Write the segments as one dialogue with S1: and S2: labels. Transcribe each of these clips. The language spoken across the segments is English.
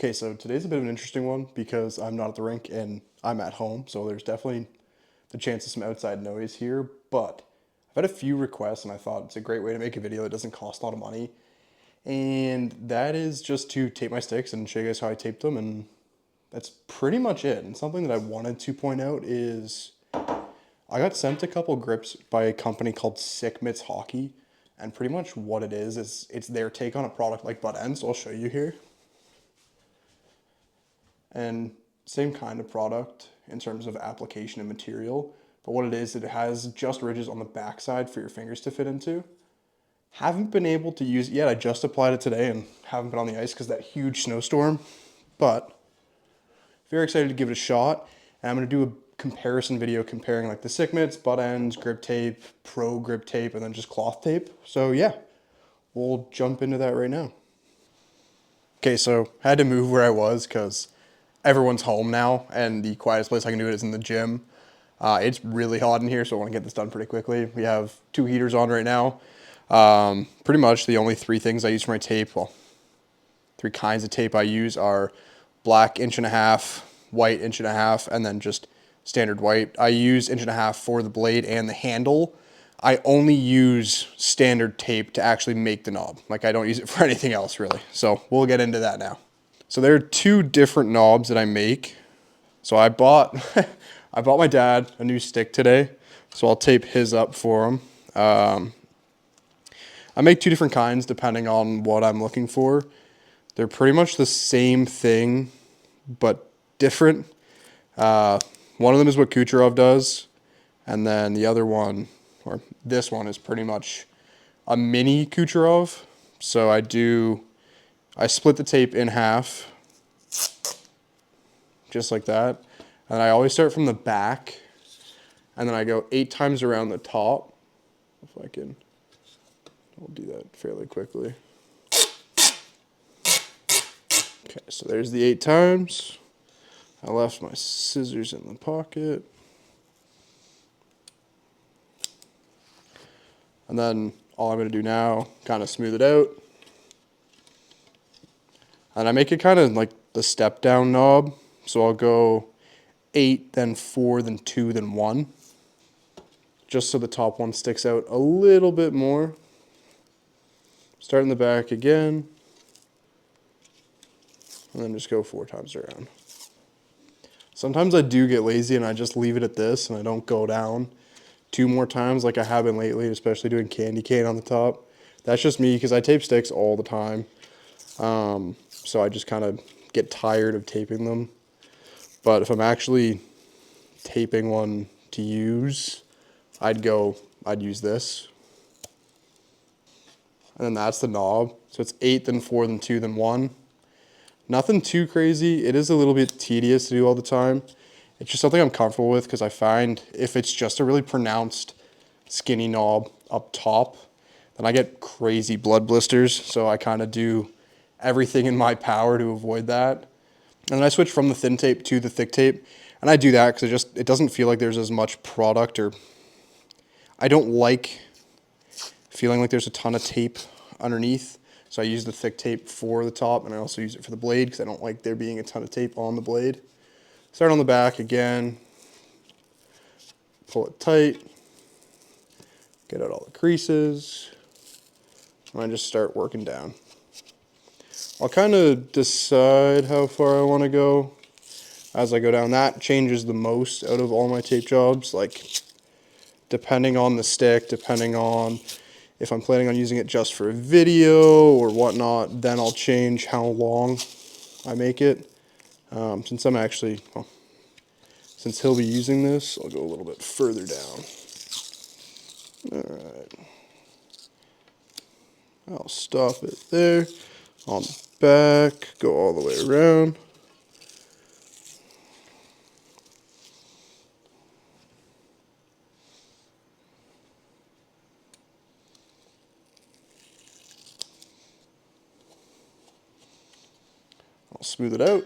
S1: Okay, so today's a bit of an interesting one because I'm not at the rink and I'm at home, so there's definitely the chance of some outside noise here. But I've had a few requests, and I thought it's a great way to make a video that doesn't cost a lot of money. And that is just to tape my sticks and show you guys how I taped them, and that's pretty much it. And something that I wanted to point out is I got sent a couple grips by a company called Sick Mitts Hockey, and pretty much what it is it's their take on a product like butt ends. So I'll show you here. And same kind of product in terms of application and material, but what it is, it has just ridges on the backside for your fingers to fit into. Haven't been able to use it yet. I just applied it today and haven't been on the ice because of that huge snowstorm, but very excited to give it a shot. And I'm going to do a comparison video comparing like the Sick Mitts, butt ends, grip tape, pro grip tape, and then just cloth tape. So yeah, we'll jump into that right now. Okay, so I had to move where I was because everyone's home now, and the quietest place I can do it is in the gym. It's really hot in here, so I want to get this done pretty quickly. We have 2 heaters on right now. Pretty much the only 3 things I use for my tape, well, 3 kinds of tape I use are black 1.5 inch, white 1.5 inch, and then just standard white. I use 1.5 inch for the blade and the handle. I only use standard tape to actually make the knob. Like, I don't use it for anything else really. So we'll get into that now. So there are 2 different knobs that I make. So I bought my dad a new stick today, so I'll tape his up for him. I make 2 different kinds depending on what I'm looking for. They're pretty much the same thing, but different. One of them is what Kucherov does, and then the other one, or this one, is pretty much a mini Kucherov. So I split the tape in half, just like that. And I always start from the back, and then I go 8 times around the top. If I can, I'll do that fairly quickly. Okay, so there's the 8 times. I left my scissors in the pocket. And then all I'm going to do now, kind of smooth it out. And I make it kind of like the step down knob. So I'll go 8, then 4, then 2, then 1. Just so the top one sticks out a little bit more. Start in the back again. And then just go 4 times around. Sometimes I do get lazy and I just leave it at this and I don't go down 2 more times like I have been lately, especially doing candy cane on the top. That's just me because I tape sticks all the time. So I just kind of get tired of taping them. But if I'm actually taping one to use, I'd use this. And then that's the knob. So it's 8, then 4, then 2, then 1. Nothing too crazy. It is a little bit tedious to do all the time. It's just something I'm comfortable with because I find if it's just a really pronounced skinny knob up top, then I get crazy blood blisters. So I kind of do everything in my power to avoid that. And then I switch from the thin tape to the thick tape. And I do that because it doesn't feel like there's as much product, or I don't like feeling like there's a ton of tape underneath. So I use the thick tape for the top, and I also use it for the blade because I don't like there being a ton of tape on the blade. Start on the back again. Pull it tight. Get out all the creases. And I just start working down. I'll kind of decide how far I want to go as I go down. That changes the most out of all my tape jobs, like depending on the stick, depending on if I'm planning on using it just for a video or whatnot, then I'll change how long I make it. Since he'll be using this, I'll go a little bit further down. All right. I'll stop it there. On the back, go all the way around. I'll smooth it out.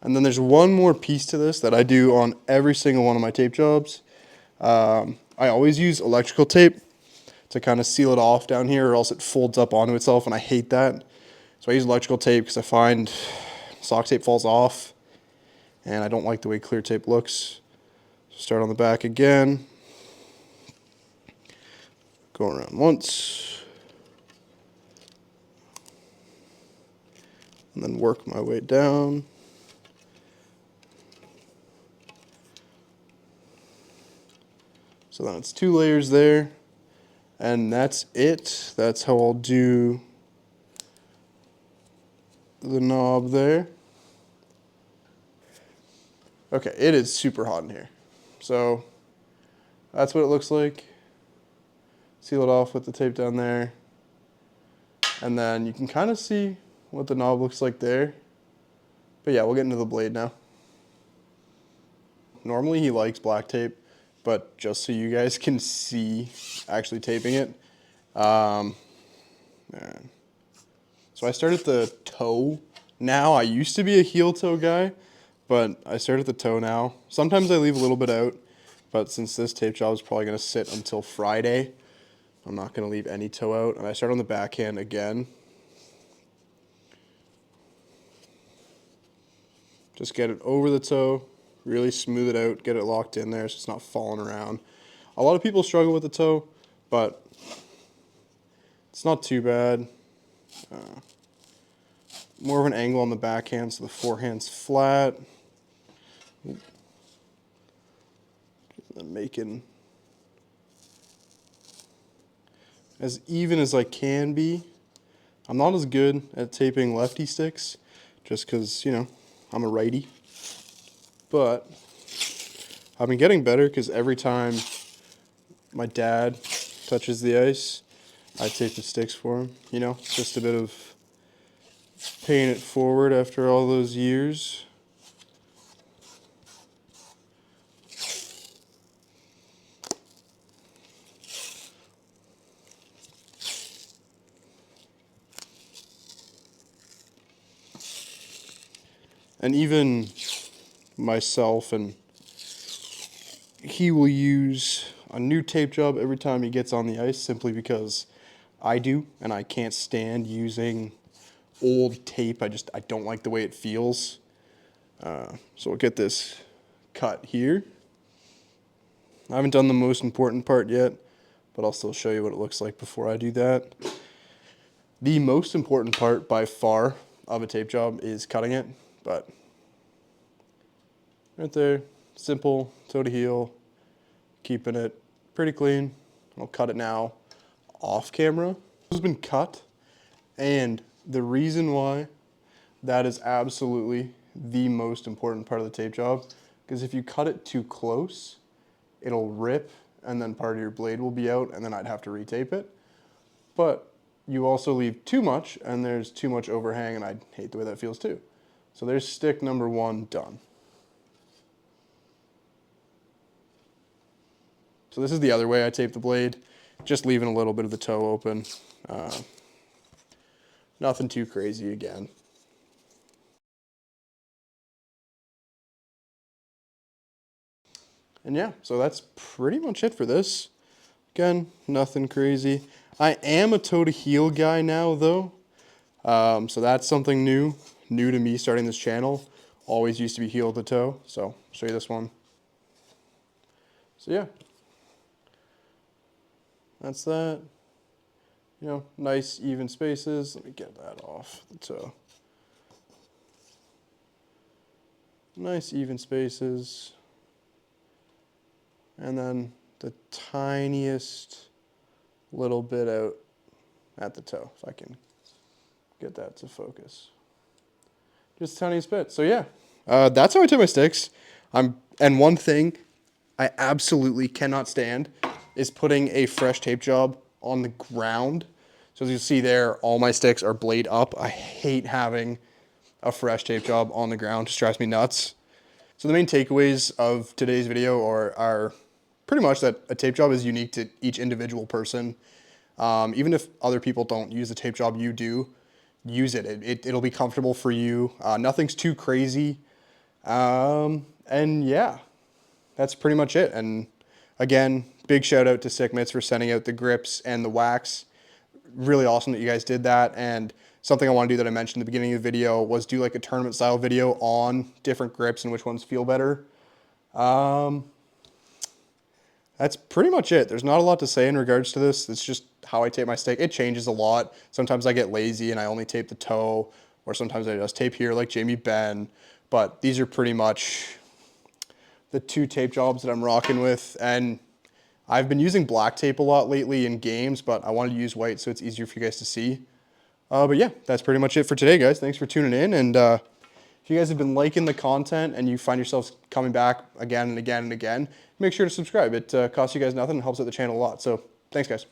S1: And then there's one more piece to this that I do on every single one of my tape jobs. I always use electrical tape to kind of seal it off down here, or else it folds up onto itself, and I hate that. So I use electrical tape because I find sock tape falls off, and I don't like the way clear tape looks. Start on the back again. Go around once. And then work my way down. So then it's 2 layers there. And that's it. That's how I'll do the knob there. Okay, it is super hot in here. So that's what it looks like. Seal it off with the tape down there. And then you can kind of see what the knob looks like there. But yeah, we'll get into the blade now. Normally he likes black tape, but just so you guys can see actually taping it. So I start at the toe now. I used to be a heel toe guy, but I start at the toe now. Sometimes I leave a little bit out, but since this tape job is probably going to sit until Friday, I'm not going to leave any toe out. And I start on the backhand again. Just get it over the toe, really smooth it out, get it locked in there so it's not falling around. A lot of people struggle with the toe, but it's not too bad. More of an angle on the backhand so the forehand's flat. And making as even as I can be. I'm not as good at taping lefty sticks just because, you know, I'm a righty. But I've been getting better because every time my dad touches the ice, I tape the sticks for him. You know, just a bit of paying it forward after all those years. And even myself, and he will use a new tape job every time he gets on the ice simply because I do, and I can't stand using old tape. I don't like the way it feels. So we'll get this cut here. I haven't done the most important part yet, but I'll still show you what it looks like before I do that. The most important part by far of a tape job is cutting it, but right there, simple, toe to heel, keeping it pretty clean. I'll cut it now off camera. It has been cut, and the reason why that is absolutely the most important part of the tape job, because if you cut it too close, it'll rip, and then part of your blade will be out, and then I'd have to retape it. But you also leave too much, and there's too much overhang, and I hate the way that feels too. So there's stick number 1 done. So this is the other way I tape the blade, just leaving a little bit of the toe open. Nothing too crazy again. And yeah, so that's pretty much it for this. Again, nothing crazy. I am a toe to heel guy now though. So that's something new to me starting this channel. Always used to be heel to toe. So I'll show you this one. So yeah, that's that. You know, nice even spaces. Let me get that off the toe. Nice even spaces. And then the tiniest little bit out at the toe, if I can get that to focus. Just the tiniest bit. So yeah, that's how I tape my sticks. And one thing I absolutely cannot stand is putting a fresh tape job on the ground. So as you see there, all my sticks are blade up. I hate having a fresh tape job on the ground. It just drives me nuts. So the main takeaways of today's video are pretty much that a tape job is unique to each individual person. Even if other people don't use the tape job you do, use it. It'll be comfortable for you. Nothing's too crazy. And yeah, that's pretty much it. And again, big shout out to Sick Mitts for sending out the grips and the wax. Really awesome that you guys did that. And something I want to do that I mentioned at the beginning of the video was do like a tournament style video on different grips and which ones feel better. That's pretty much it. There's not a lot to say in regards to this. It's just how I tape my stick. It changes a lot. Sometimes I get lazy and I only tape the toe, or sometimes I just tape here like Jamie Ben. But these are pretty much the 2 tape jobs that I'm rocking with. And I've been using black tape a lot lately in games, but I wanted to use white so it's easier for you guys to see. But yeah, that's pretty much it for today, guys. Thanks for tuning in. And if you guys have been liking the content and you find yourselves coming back again and again and again, make sure to subscribe. It costs you guys nothing and helps out the channel a lot. So thanks, guys.